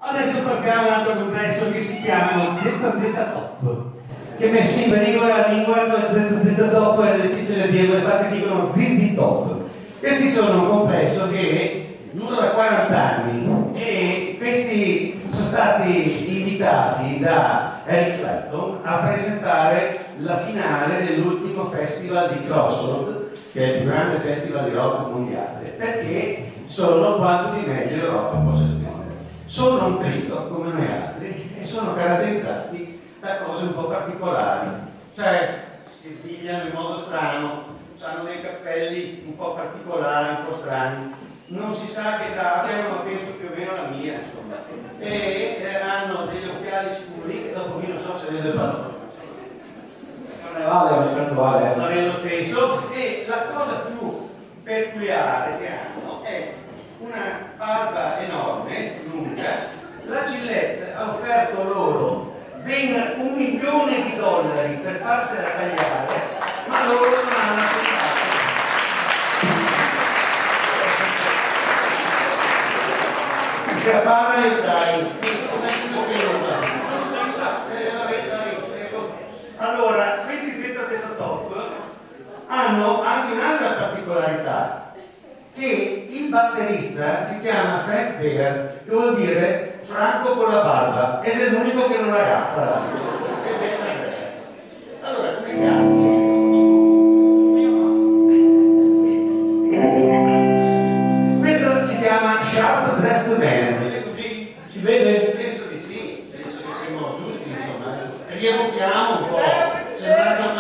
Adesso partiamo da un altro complesso che si chiama ZZ Top, che messo in pericolo la lingua con ZZ Top è difficile dirlo, infatti dicono ZZ Top. Questi sono un complesso che dura da 40 anni e questi sono stati invitati da Eric Clapton a presentare la finale dell'ultimo festival di Crossroad, che è il più grande festival di rock mondiale, perché sono quanto di meglio il rock possa esprimere. Sono un trio come noi altri e sono caratterizzati da cose un po' particolari, cioè si pigliano in modo strano, hanno dei cappelli un po' particolari, un po' strani, non si sa che età abbiano, ma penso più o meno la mia, insomma, e hanno degli occhiali scuri che dopo non so se vedo il pallone. Non ne vale, lo scherzo vale. Va bene lo stesso, e la cosa più peculiare che hanno è una barba enorme, lunga. La Gillette ha offerto loro ben $1 milione per farsela tagliare, ma loro non hanno accettato. Si appara e trai. Allora, questi ZZ Top hanno anche un'altra particolarità, che il batterista si chiama Frank Bear, che vuol dire Franco con la barba, ed è l'unico che non la gaffa. Allora, come siamo? Questo si chiama Sharp Dressed Man. Così si vede? Penso di sì, penso che siamo giusti, insomma. Rievochiamo un po', sembrando